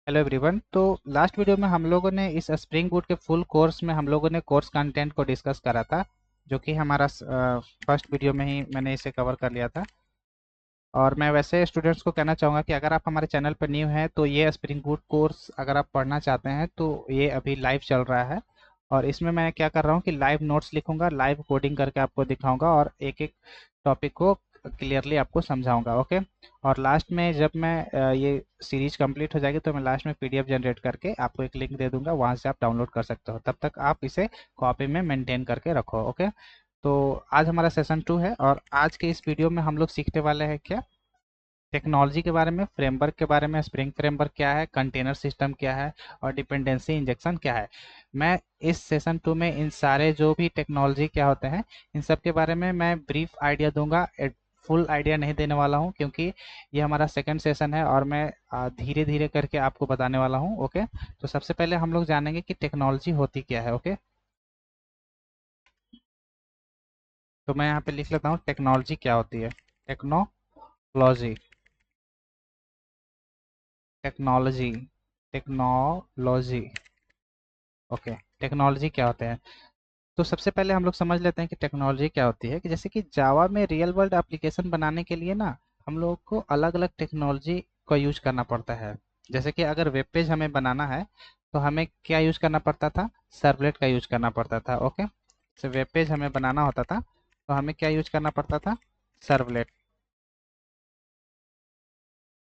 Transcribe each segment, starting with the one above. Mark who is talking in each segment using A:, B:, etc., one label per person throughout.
A: Hello everyone. तो last video में हम लोगों ने इस स्प्रिंग बूट के फुल कोर्स में हम लोगों ने कोर्स कंटेंट को डिस्कस करा था, जो कि हमारा फर्स्ट वीडियो में ही मैंने इसे कवर कर लिया था। और मैं वैसे स्टूडेंट्स को कहना चाहूँगा कि अगर आप हमारे चैनल पर न्यू हैं तो ये स्प्रिंग बूट कोर्स अगर आप पढ़ना चाहते हैं तो ये अभी लाइव चल रहा है। और इसमें मैं क्या कर रहा हूँ कि लाइव नोट्स लिखूंगा, लाइव कोडिंग करके आपको दिखाऊंगा और एक एक टॉपिक को क्लियरली आपको समझाऊंगा। ओके। और लास्ट में जब मैं ये सीरीज कंप्लीट हो जाएगी तो मैं लास्ट में पीडीएफ जनरेट करके आपको एक लिंक दे दूंगा, वहां से आप डाउनलोड कर सकते हो। तब तक आप इसे कॉपी में मेंटेन करके रखो। ओके। तो आज हमारा सेशन 2 है और आज के इस वीडियो में हम लोग सीखने वाले हैं क्या, टेक्नोलॉजी के बारे में, फ्रेमवर्क के बारे में। स्प्रिंग फ्रेमवर्क क्या है, कंटेनर सिस्टम क्या है और डिपेंडेंसी इंजेक्शन क्या है। मैं इस सेशन 2 में इन सारे जो भी टेक्नोलॉजी क्या होते हैं इन सब के बारे में मैं ब्रीफ आइडिया दूंगा। फुल आइडिया नहीं देने वाला हूं क्योंकि ये हमारा सेकंड सेशन है और मैं धीरे धीरे करके आपको बताने वाला हूं। ओके। तो सबसे पहले हम लोग जानेंगे कि टेक्नोलॉजी होती क्या है। ओके। तो मैं यहाँ पे लिख लेता हूँ टेक्नोलॉजी क्या होती है। Technology, technology, technology. Okay. Technology क्या होते हैं, तो सबसे पहले हम लोग समझ लेते हैं कि टेक्नोलॉजी क्या होती है। कि जैसे कि जावा में रियल वर्ल्ड एप्लीकेशन बनाने के लिए ना हम लोग को अलग अलग टेक्नोलॉजी का यूज करना पड़ता है। जैसे कि अगर वेब पेज हमें बनाना है तो हमें क्या यूज करना पड़ता था, सर्वलेट का यूज करना पड़ता था। ओके। तो वेब पेज हमें बनाना होता था तो हमें क्या यूज करना पड़ता था, सर्वलेट,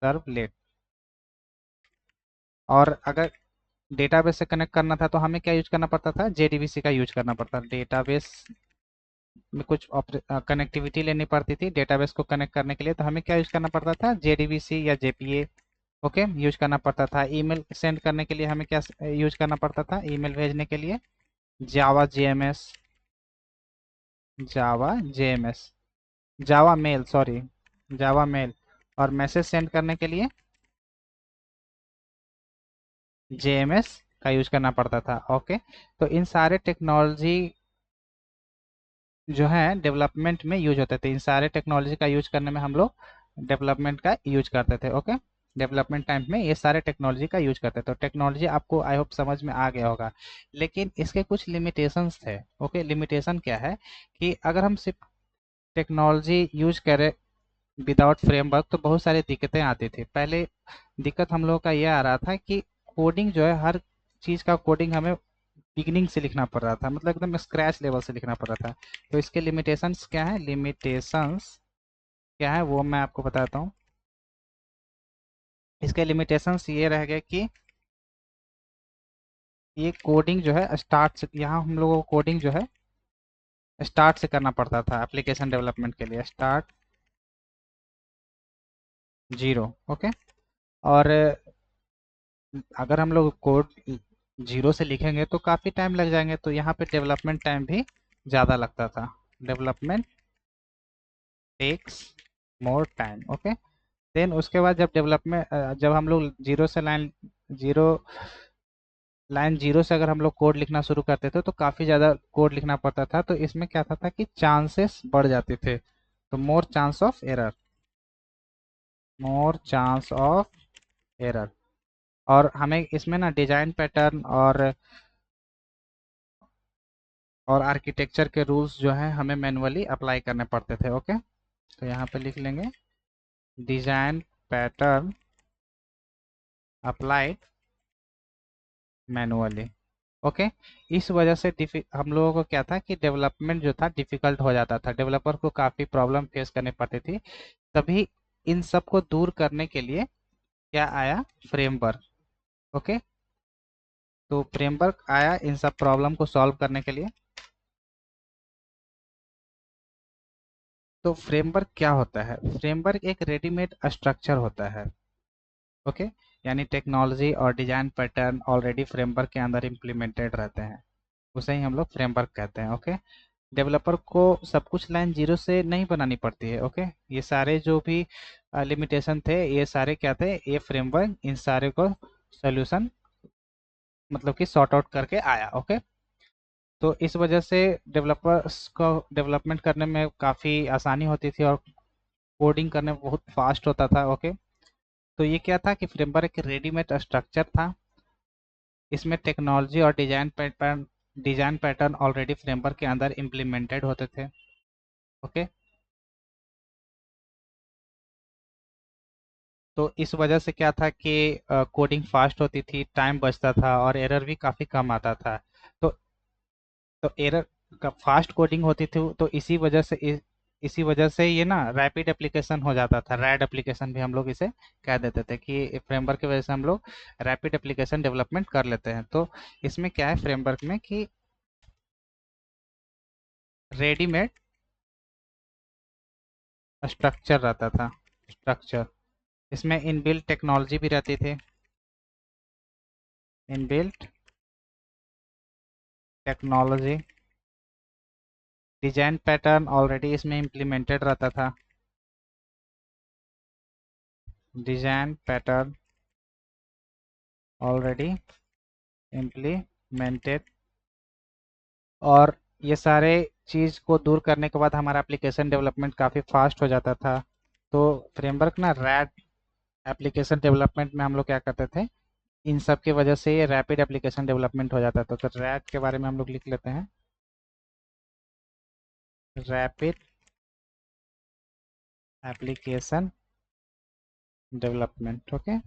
A: सर्वलेट। और अगर डेटाबेस से कनेक्ट करना था तो हमें क्या यूज करना पड़ता था, जेडीबीसी का यूज करना पड़ता था। डेटाबेस में कुछ कनेक्टिविटी लेनी पड़ती थी डेटाबेस को कनेक्ट करने के लिए, तो हमें क्या यूज करना पड़ता था, जेडीबीसी या जेपीए। ओके, यूज करना पड़ता था। ईमेल सेंड करने के लिए हमें क्या यूज करना पड़ता था, ईमेल भेजने के लिए जावा जेएमएस, जावा जेएमएस, जावा मेल, सॉरी, जावा मेल। और मैसेज सेंड करने के लिए जेएमएस का यूज करना पड़ता था। ओके। तो इन सारे टेक्नोलॉजी जो है डेवलपमेंट में यूज होते थे। इन सारे टेक्नोलॉजी का यूज करने में हम लोग डेवलपमेंट का यूज करते थे। ओके। डेवलपमेंट टाइम में ये सारे टेक्नोलॉजी का यूज करते थे। तो टेक्नोलॉजी आपको आई होप समझ में आ गया होगा, लेकिन इसके कुछ लिमिटेशंस थे। ओके। लिमिटेशन क्या है कि अगर हम सिर्फ टेक्नोलॉजी यूज करें विदाउट फ्रेमवर्क तो बहुत सारी दिक्कतें आती थी। पहले दिक्कत हम लोगों का यह आ रहा था कि कोडिंग जो है, हर चीज़ का कोडिंग हमें बिगिनिंग से लिखना पड़ रहा था, मतलब एकदम स्क्रैच लेवल से लिखना पड़ रहा था। तो इसके लिमिटेशंस क्या है, लिमिटेशंस क्या है वो मैं आपको बताता हूँ। इसके लिमिटेशंस ये रह गए कि ये कोडिंग जो है स्टार्ट से, यहाँ हम लोगों को कोडिंग जो है स्टार्ट से करना पड़ता था एप्लीकेशन डेवलपमेंट के लिए, स्टार्ट जीरो। ओके। और अगर हम लोग कोड जीरो से लिखेंगे तो काफ़ी टाइम लग जाएंगे, तो यहाँ पे डेवलपमेंट टाइम भी ज़्यादा लगता था। Development takes more time. Okay. Then उसके बाद जब डेवलपमेंट, जब हम लोग जीरो लाइन जीरो से अगर हम लोग कोड लिखना शुरू करते थे तो काफ़ी ज़्यादा कोड लिखना पड़ता था। तो इसमें क्या था कि चांसेस बढ़ जाते थे, तो more chance of error, more chance of error. और हमें इसमें ना डिजाइन पैटर्न और आर्किटेक्चर के रूल्स जो हैं हमें मैनुअली अप्लाई करने पड़ते थे। ओके। तो यहाँ पे लिख लेंगे design pattern applied manually. Okay. इस वजह से हम लोगों को क्या था कि डेवलपमेंट जो था डिफिकल्ट हो जाता था, डेवलपर को काफ़ी प्रॉब्लम फेस करनी पड़ती थी। तभी इन सब को दूर करने के लिए क्या आया, फ्रेमवर्क। ओके। तो फ्रेमवर्क आया इन सब प्रॉब्लम को सॉल्व करने के लिए। तो फ्रेमवर्क क्या होता है, फ्रेमवर्क एक रेडीमेड स्ट्रक्चर होता है। ओके। यानी टेक्नोलॉजी और डिजाइन पैटर्न ऑलरेडी फ्रेमवर्क के अंदर इम्प्लीमेंटेड रहते हैं, उसे ही हम लोग फ्रेमवर्क कहते हैं। ओके। डेवलपर को सब कुछ लाइन जीरो से नहीं बनानी पड़ती है। ओके। ये सारे जो भी लिमिटेशन थे ये सारे क्या थे, ये फ्रेमवर्क इन सारे को सोल्यूशन मतलब कि सॉर्ट आउट करके आया। ओके। तो इस वजह से डेवलपर्स को डेवलपमेंट करने में काफ़ी आसानी होती थी और कोडिंग करने में बहुत फास्ट होता था। ओके। तो ये क्या था कि फ्रेमवर्क एक रेडीमेड स्ट्रक्चर था। इसमें टेक्नोलॉजी और डिजाइन पैटर्न ऑलरेडी फ्रेमवर्क के अंदर इम्प्लीमेंटेड होते थे। ओके, तो इस वजह से क्या था कि कोडिंग फास्ट होती थी, टाइम बचता था और एरर भी काफ़ी कम आता था। तो एरर का फास्ट कोडिंग होती थी, तो इसी वजह से ये ना रैपिड एप्लीकेशन हो जाता था। रैड एप्लीकेशन भी हम लोग इसे कह देते थे कि फ्रेमवर्क की वजह से हम लोग रैपिड एप्लीकेशन डेवलपमेंट कर लेते हैं। तो इसमें क्या है फ्रेमवर्क में कि रेडीमेड स्ट्रक्चर रहता था। स्ट्रक्चर, इसमें इनबिल्ट टेक्नोलॉजी भी रहती थी। Inbuilt technology, design pattern already इसमें इम्प्लीमेंटेड रहता था। डिजाइन पैटर्न ऑलरेडी इम्प्लीमेंटेड, और ये सारे चीज़ को दूर करने के बाद हमारा एप्लीकेशन डेवलपमेंट काफ़ी फास्ट हो जाता था। तो फ्रेमवर्क ना रैड एप्लीकेशन डेवलपमेंट में हम लोग क्या करते थे, इन सब की वजह से ये रैपिड एप्लीकेशन डेवलपमेंट हो जाता था। तो रैड के बारे में हम लोग लिख लेते हैं, रैपिड एप्लीकेशन डेवलपमेंट। ओके,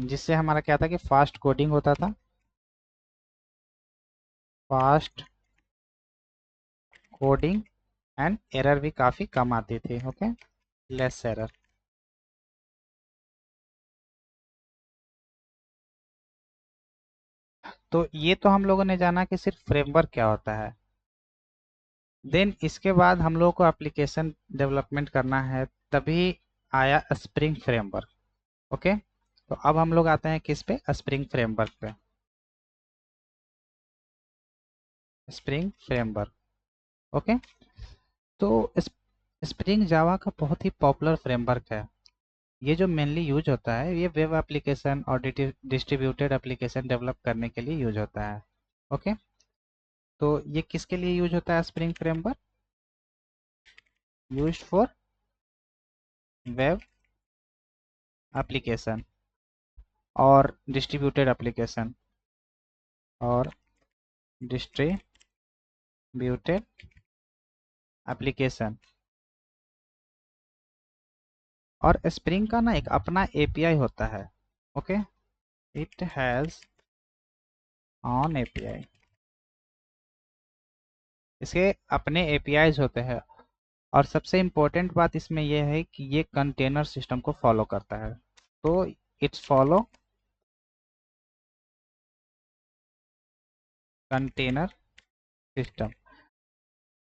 A: जिससे हमारा क्या था कि फास्ट कोडिंग होता था, फास्ट कोडिंग एंड एरर भी काफ़ी कम आती थी। Okay, less error. तो ये तो हम लोगों ने जाना कि सिर्फ फ्रेमवर्क क्या होता है। देन इसके बाद हम लोगों को एप्लीकेशन डेवलपमेंट करना है, तभी आया स्प्रिंग फ्रेमवर्क। ओके, तो अब हम लोग आते हैं किस पे, स्प्रिंग फ्रेमवर्क पे। Spring framework. ओके, तो स्प्रिंग जावा का बहुत ही पॉपुलर फ्रेमवर्क है। ये जो मेनली यूज होता है, ये वेब एप्लीकेशन और डिस्ट्रीब्यूटेड एप्लीकेशन डेवलप करने के लिए यूज होता है। ओके, तो ये किसके लिए यूज होता है spring framework? Used for web application और डिस्ट्रीब्यूटेड एप्लीकेशन और डिस्ट्रीब्यूटेड एप्लीकेशन। और स्प्रिंग का ना एक अपना एपीआई होता है। Okay, it has on API. इसके अपने एपीआईज होते हैं, और सबसे इम्पोर्टेंट बात इसमें यह है कि ये कंटेनर सिस्टम को फॉलो करता है। तो इट्स फॉलो कंटेनर सिस्टम।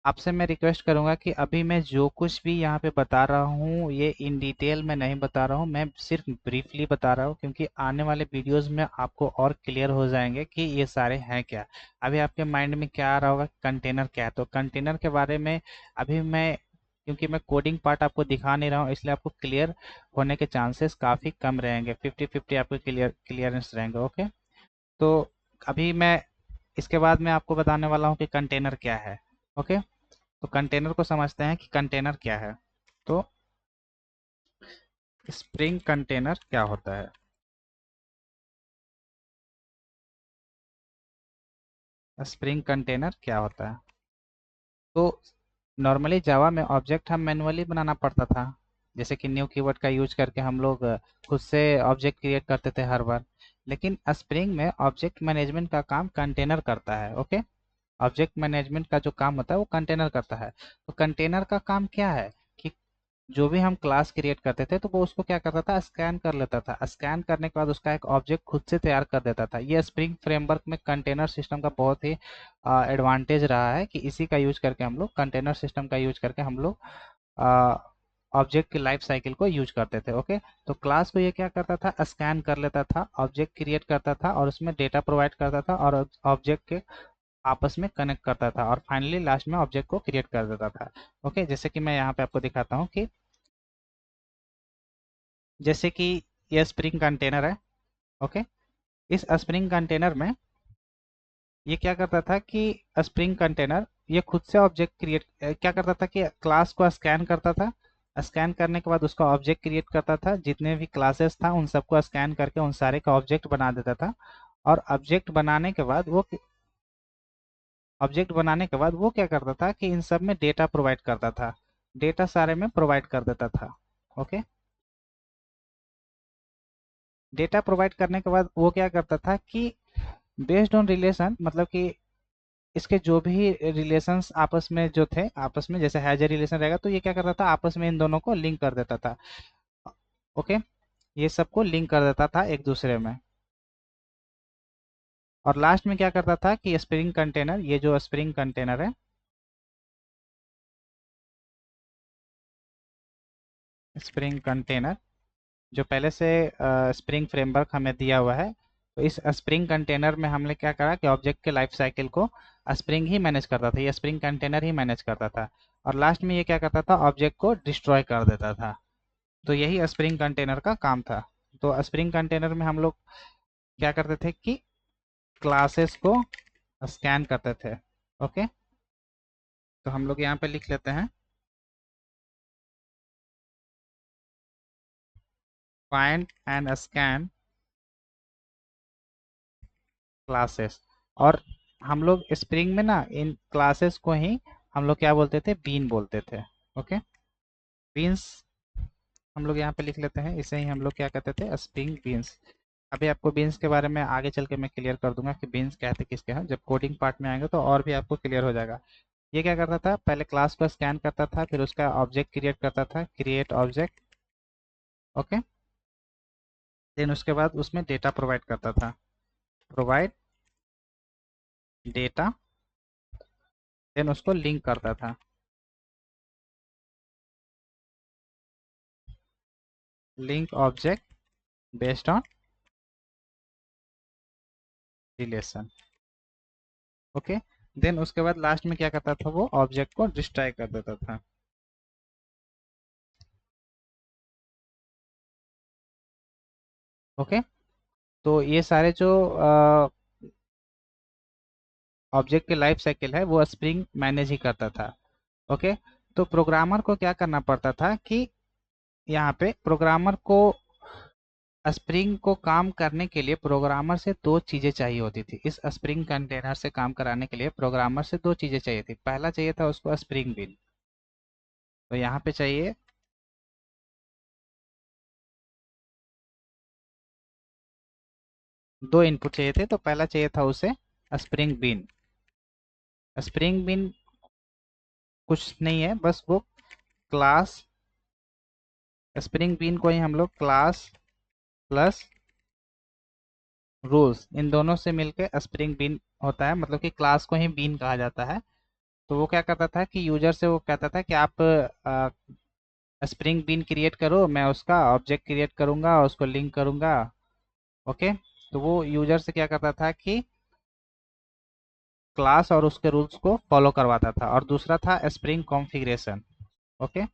A: आपसे मैं रिक्वेस्ट करूंगा कि अभी मैं जो कुछ भी यहाँ पे बता रहा हूँ, ये इन डिटेल में नहीं बता रहा हूँ, मैं सिर्फ ब्रीफली बता रहा हूँ, क्योंकि आने वाले वीडियोस में आपको और क्लियर हो जाएंगे कि ये सारे हैं क्या। अभी आपके माइंड में क्या आ रहा होगा, कंटेनर क्या है। तो कंटेनर के बारे में अभी मैं, क्योंकि मैं कोडिंग पार्ट आपको दिखा नहीं रहा हूँ, इसलिए आपको क्लियर होने के चांसेस काफ़ी कम रहेंगे। 50-50 आपको क्लियरेंस रहेंगे। ओके, तो अभी मैं इसके बाद में आपको बताने वाला हूँ कि कंटेनर क्या है। ओके, तो कंटेनर को समझते हैं कि कंटेनर क्या है। तो स्प्रिंग कंटेनर क्या होता है? स्प्रिंग कंटेनर क्या होता है? तो नॉर्मली जावा में ऑब्जेक्ट हम मैनुअली बनाना पड़ता था, जैसे कि न्यू कीवर्ड का यूज करके हम लोग खुद से ऑब्जेक्ट क्रिएट करते थे हर बार। लेकिन स्प्रिंग में ऑब्जेक्ट मैनेजमेंट का काम कंटेनर करता है। ओके, ऑब्जेक्ट मैनेजमेंट का जो काम होता है वो कंटेनर करता है। तो कंटेनर का काम क्या है कि जो भी हम क्लास क्रिएट करते थे, तो वो उसको क्या करता था, स्कैन कर लेता था। स्कैन करने के बाद उसका एक ऑब्जेक्ट खुद से तैयार कर देता था। ये स्प्रिंग फ्रेमवर्क में कंटेनर सिस्टम का बहुत ही एडवांटेज रहा है कि इसी का यूज करके हम लोग, कंटेनर सिस्टम का यूज करके हम लोग ऑब्जेक्ट की लाइफ साइकिल को यूज करते थे। ओके, तो क्लास को ये क्या करता था, स्कैन कर लेता था, ऑब्जेक्ट क्रिएट करता था और उसमें डेटा प्रोवाइड करता था, और ऑब्जेक्ट के आपस में कनेक्ट करता था, और फाइनली लास्ट में ऑब्जेक्ट को क्रिएट कर देता था। ओके, जैसे कि मैं यहाँ पे आपको दिखाता हूँ कि जैसे कि यह स्प्रिंग कंटेनर है। ओके, इस स्प्रिंग कंटेनर में ये क्या करता था कि स्प्रिंग कंटेनर ये खुद से ऑब्जेक्ट क्रिएट क्या करता था कि क्लास को स्कैन करता था। स्कैन करने के बाद उसका ऑब्जेक्ट क्रिएट करता था, जितने भी क्लासेस था उन सबको स्कैन करके उन सारे का ऑब्जेक्ट बना देता था। और ऑब्जेक्ट बनाने के बाद वो क्या करता था कि इन सब में डेटा प्रोवाइड करता था, डेटा सारे में प्रोवाइड कर देता था। ओके, डेटा प्रोवाइड करने के बाद वो क्या करता था कि बेस्ड ऑन रिलेशन, मतलब कि इसके जो भी रिलेशंस आपस में जो थे, आपस में जैसे हैज ए रिलेशन रहेगा तो ये क्या करता था, आपस में इन दोनों को लिंक कर देता था। ओके, ये सबको लिंक कर देता था एक दूसरे में। और लास्ट में क्या करता था कि स्प्रिंग कंटेनर, ये जो स्प्रिंग कंटेनर है, स्प्रिंग कंटेनर जो पहले से स्प्रिंग फ्रेमवर्क हमें दिया हुआ है, तो इस स्प्रिंग कंटेनर में हमने क्या करा कि ऑब्जेक्ट के लाइफ साइकिल को स्प्रिंग ही मैनेज करता था, ये स्प्रिंग कंटेनर ही मैनेज करता था। और लास्ट में ये क्या करता था, ऑब्जेक्ट को डिस्ट्रॉय कर देता था। तो यही स्प्रिंग कंटेनर का काम था। तो स्प्रिंग कंटेनर में हम लोग क्या करते थे कि क्लासेस को स्कैन करते थे। ओके, तो हम लोग यहाँ पे लिख लेते हैं फाइंड एंड स्कैन क्लासेस। और हम लोग स्प्रिंग में ना इन क्लासेस को ही हम लोग क्या बोलते थे, बीन बोलते थे। ओके, बीन्स हम लोग यहाँ पे लिख लेते हैं, इसे ही हम लोग क्या कहते थे, स्प्रिंग बीन्स। अभी आपको बीन्स के बारे में आगे चल के मैं क्लियर कर दूंगा कि बीन्स कहते किसके हैं, जब कोडिंग पार्ट में आएंगे तो और भी आपको क्लियर हो जाएगा। ये क्या करता था, पहले क्लास को स्कैन करता था, फिर उसका ऑब्जेक्ट क्रिएट करता था, क्रिएट ऑब्जेक्ट। ओके, देन उसके बाद उसमें डेटा प्रोवाइड करता था, प्रोवाइड डेटा। देन उसको लिंक करता था, link object based on relation. Okay, then उसके बाद लास्ट में क्या करता था, वो ऑब्जेक्ट को डिस्ट्रॉय कर देता था। ओके, तो ये सारे जो ऑब्जेक्ट के लाइफ साइकिल है वो स्प्रिंग मैनेज ही करता था। ओके, तो प्रोग्रामर को क्या करना पड़ता था कि यहाँ पे प्रोग्रामर को स्प्रिंग को काम करने के लिए प्रोग्रामर से दो चीजें चाहिए होती थी। इस स्प्रिंग कंटेनर से काम कराने के लिए प्रोग्रामर से दो चीजें चाहिए थी। पहला चाहिए था उसको स्प्रिंग बीन, तो यहाँ पे चाहिए दो इनपुट चाहिए थे। तो पहला चाहिए था उसे स्प्रिंग बीन। स्प्रिंग बीन कुछ नहीं है, बस वो क्लास, स्प्रिंग बीन को ही हम लोग क्लास प्लस रूल्स इन दोनों से मिलकर स्प्रिंग बीन होता है, मतलब कि क्लास को ही बीन कहा जाता है। तो वो क्या करता था कि यूजर से वो कहता था कि आप स्प्रिंग बीन क्रिएट करो, मैं उसका ऑब्जेक्ट क्रिएट करूंगा और उसको लिंक करूंगा। ओके, तो वो यूजर से क्या करता था कि क्लास और उसके रूल्स को फॉलो करवाता था। और दूसरा था स्प्रिंग कॉन्फ़िगरेशन। ओके,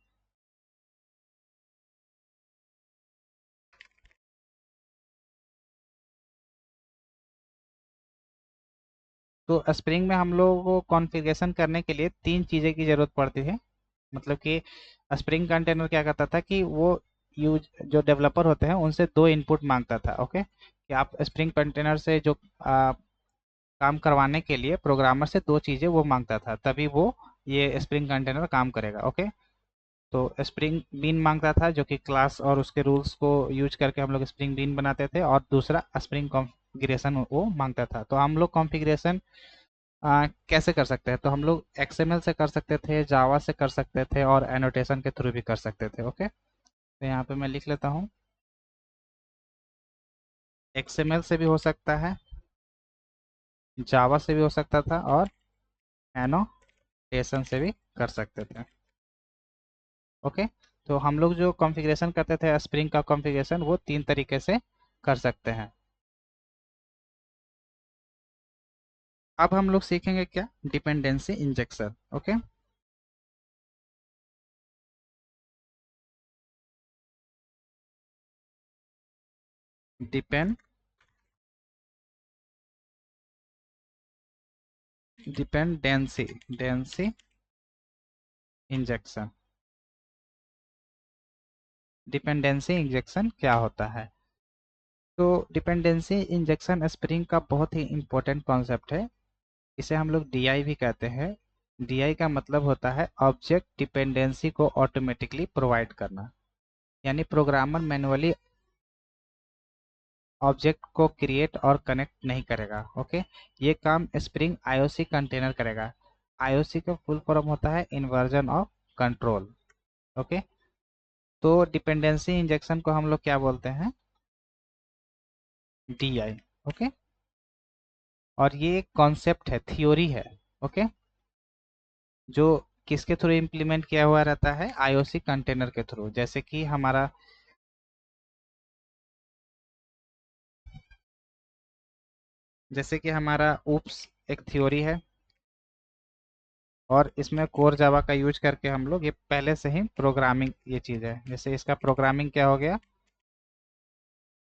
A: तो स्प्रिंग में हम लोगों को कॉन्फ़िगरेशन करने के लिए तीन चीज़ें की ज़रूरत पड़ती है। मतलब कि स्प्रिंग कंटेनर क्या करता था कि वो यूज जो डेवलपर होते हैं उनसे दो इनपुट मांगता था। ओके, कि आप स्प्रिंग कंटेनर से जो काम करवाने के लिए प्रोग्रामर से दो चीज़ें वो मांगता था, तभी वो ये स्प्रिंग कंटेनर काम करेगा। ओके, तो स्प्रिंग बीन मांगता था जो कि क्लास और उसके रूल्स को यूज करके हम लोग स्प्रिंग बीन बनाते थे, और दूसरा स्प्रिंग कॉन्फ़िगरेशन वो मांगता था। तो हम लोग कॉन्फ़िगरेशन कैसे कर सकते हैं, तो हम लोग एक्सएमएल से कर सकते थे, जावा से कर सकते थे, और एनोटेशन के थ्रू भी कर सकते थे। ओके, तो यहाँ पे मैं लिख लेता हूँ, एक्सएमएल से भी हो सकता है, जावा से भी हो सकता था, और एनोटेशन से भी कर सकते थे। ओके, तो हम लोग जो कॉन्फ़िगरेशन करते थे स्प्रिंग का कॉन्फ़िगरेशन, वो तीन तरीके से कर सकते हैं। अब हम लोग सीखेंगे क्या, dependency injection. Okay, dependency dependency dency injection. Dependency injection क्या होता है? तो डिपेंडेंसी इंजेक्शन स्प्रिंग का बहुत ही इंपॉर्टेंट कॉन्सेप्ट है। इसे हम लोग डीआई भी कहते हैं। डीआई का मतलब होता है ऑब्जेक्ट डिपेंडेंसी को ऑटोमेटिकली प्रोवाइड करना, यानी प्रोग्रामर मैनुअली ऑब्जेक्ट को क्रिएट और कनेक्ट नहीं करेगा। ओके, ये काम स्प्रिंग आईओसी कंटेनर करेगा। आईओसी का फुल फॉर्म होता है इन्वर्जन ऑफ कंट्रोल। ओके, तो डिपेंडेंसी इंजेक्शन को हम लोग क्या बोलते हैं? डीआई। ओके, और ये एक कॉन्सेप्ट है, थ्योरी है। ओके, जो किसके थ्रू इम्प्लीमेंट किया हुआ रहता है? आईओसी कंटेनर के थ्रू। जैसे कि हमारा उप्स एक थ्योरी है, और इसमें कोर जावा का यूज करके हम लोग ये पहले से ही प्रोग्रामिंग, ये चीज़ है। जैसे इसका प्रोग्रामिंग क्या हो गया?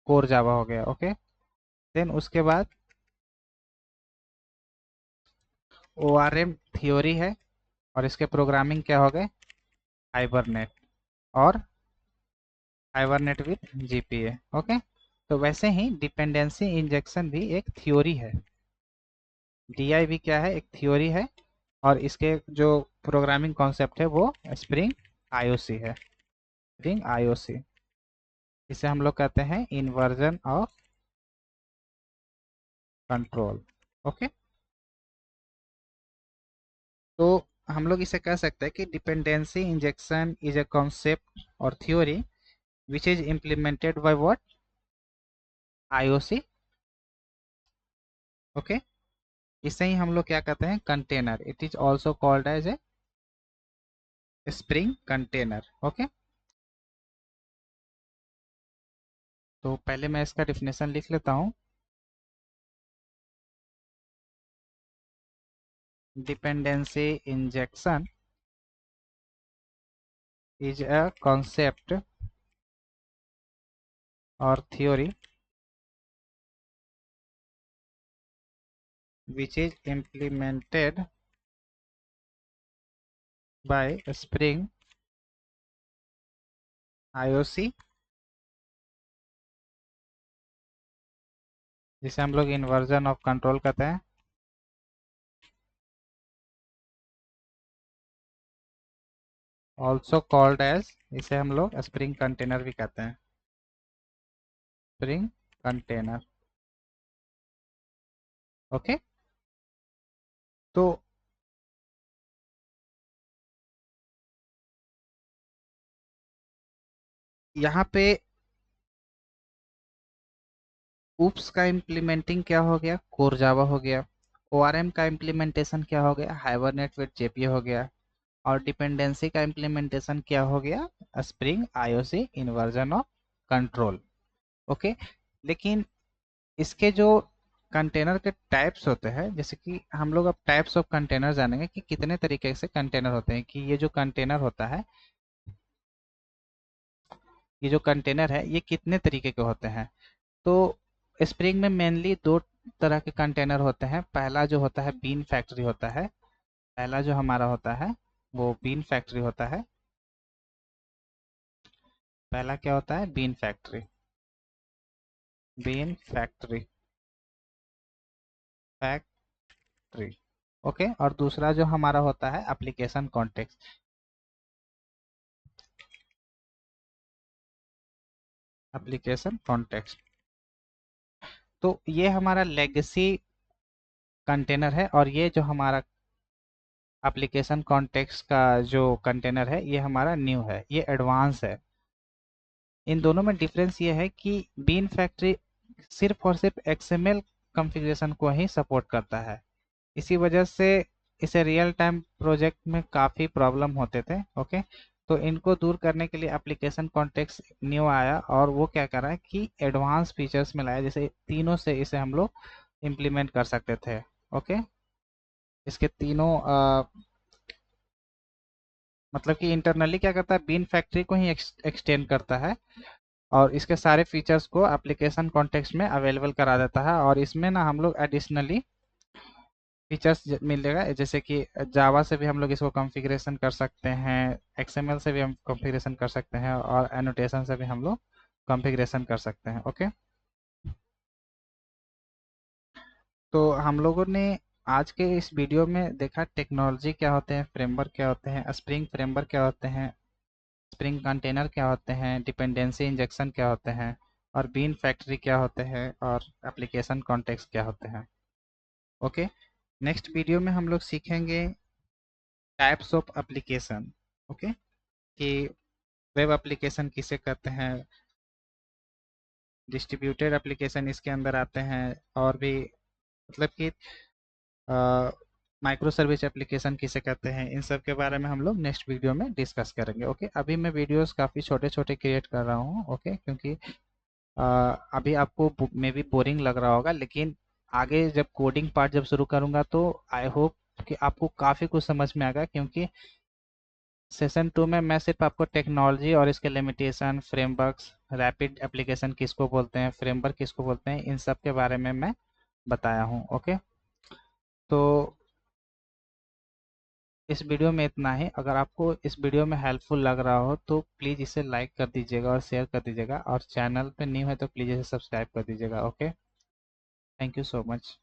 A: कोर जावा हो गया। ओके, देन उसके बाद ओआरएम थ्योरी है, और इसके प्रोग्रामिंग क्या हो गए? हाइबरनेट, और हाइबरनेट विथ जीपीए। ओके, तो वैसे ही डिपेंडेंसी इंजेक्शन भी एक थ्योरी है। डीआई भी क्या है? एक थ्योरी है, और इसके जो प्रोग्रामिंग कॉन्सेप्ट है वो स्प्रिंग आईओसी है। स्प्रिंग आईओसी, इसे हम लोग कहते हैं इन्वर्जन ऑफ कंट्रोल। ओके, तो हम लोग इसे कह सकते हैं कि dependency injection is a concept और theory which is implemented by what? IOC. Okay, इसे ही हम लोग क्या कहते हैं? Container. It is also called as a spring container. Okay, तो पहले मैं इसका डिफिनेशन लिख लेता हूँ। Dependency injection is a concept or theory which is implemented by Spring IOC, जिसे हम लोग इन्वर्जन ऑफ कंट्रोल कहते हैं। ऑल्सो कॉल्ड एज, इसे हम लोग स्प्रिंग कंटेनर भी कहते हैं। Spring container. ओके, तो यहाँ पे उप्स का इम्प्लीमेंटिंग क्या हो गया? कोर जावा हो गया। ओआरएम का इम्प्लीमेंटेशन क्या हो गया? हाइबरनेट विद जेपीए हो गया। और डिपेंडेंसी का इम्प्लीमेंटेशन क्या हो गया? Spring IOC inversion of control. Okay, लेकिन इसके जो कंटेनर के टाइप्स होते हैं, जैसे कि हम लोग अब टाइप्स ऑफ कंटेनर जानेंगे कि कितने तरीके से कंटेनर होते हैं, कि ये जो कंटेनर होता है, ये जो कंटेनर है ये कितने तरीके के होते हैं। तो स्प्रिंग में मेनली दो तरह के कंटेनर होते हैं। पहला जो होता है बीन फैक्ट्री होता है। पहला जो हमारा होता है वो बीन फैक्ट्री होता है। पहला क्या होता है? Bean factory. Bean factory, factory. Okay, और दूसरा जो हमारा होता है एप्लीकेशन कॉन्टेक्स्ट। एप्लीकेशन कॉन्टेक्स्ट, तो ये हमारा लेगेसी कंटेनर है, और ये जो हमारा एप्लीकेशन कॉन्टेक्स्ट का जो कंटेनर है ये हमारा न्यू है, ये एडवांस है। इन दोनों में डिफरेंस ये है कि बीन फैक्ट्री सिर्फ और सिर्फ एक्सएमएल कॉन्फ़िगरेशन को ही सपोर्ट करता है। इसी वजह से इसे रियल टाइम प्रोजेक्ट में काफ़ी प्रॉब्लम होते थे। ओके, तो इनको दूर करने के लिए एप्लीकेशन कॉन्टेक्स्ट न्यू आया, और वो क्या कर रहा है कि एडवांस फीचर्स में लाया, जैसे तीनों से इसे हम लोग इम्प्लीमेंट कर सकते थे। ओके, इसके तीनों मतलब कि इंटरनली क्या करता है, बीन फैक्ट्री को ही एक्सटेंड करता है, और इसके सारे फीचर्स को एप्लीकेशन कॉन्टेक्स्ट में अवेलेबल करा देता है। और इसमें ना हम लोग एडिशनली फीचर्स मिलेगा, जैसे कि जावा से भी हम लोग इसको कॉन्फ़िगरेशन कर सकते हैं, एक्सएमएल से भी हम कॉन्फ़िगरेशन कर सकते हैं, और एनोटेशन से भी हम लोग कॉन्फ़िगरेशन कर सकते हैं। ओके, तो हम लोगों ने आज के इस वीडियो में देखा टेक्नोलॉजी क्या होते हैं, फ्रेमवर्क क्या होते हैं, स्प्रिंग फ्रेमवर्क क्या होते हैं, स्प्रिंग कंटेनर क्या होते हैं, डिपेंडेंसी इंजेक्शन क्या होते हैं, और बीन फैक्ट्री क्या होते हैं, और एप्लीकेशन कॉन्टेक्स्ट क्या होते हैं। ओके, नेक्स्ट वीडियो में हम लोग सीखेंगे टाइप्स ऑफ एप्लीकेशन। ओके, कि वेब एप्लीकेशन किसे कहते हैं, डिस्ट्रीब्यूटेड एप्लीकेशन इसके अंदर आते हैं, और भी मतलब कि माइक्रो सर्विस एप्लीकेशन किसे कहते हैं, इन सब के बारे में हम लोग नेक्स्ट वीडियो में डिस्कस करेंगे। ओके, अभी मैं वीडियोस काफ़ी छोटे छोटे क्रिएट कर रहा हूँ। ओके, क्योंकि अ, अभी आपको मे बी बोरिंग लग रहा होगा, लेकिन आगे जब कोडिंग पार्ट जब शुरू करूँगा तो आई होप कि आपको काफ़ी कुछ समझ में आएगा, क्योंकि सेशन 2 में मैं सिर्फ आपको टेक्नोलॉजी और इसके लिमिटेशन, फ्रेमवर्क्स, रैपिड एप्लीकेशन किसको बोलते हैं, फ्रेमवर्क किसको बोलते हैं, इन सब के बारे में मैं बताया हूँ। ओके, तो इस वीडियो में इतना ही। अगर आपको इस वीडियो में हेल्पफुल लग रहा हो तो प्लीज़ इसे लाइक कर दीजिएगा और शेयर कर दीजिएगा, और चैनल पे न्यू है तो प्लीज़ इसे सब्सक्राइब कर दीजिएगा। Okay, thank you so much.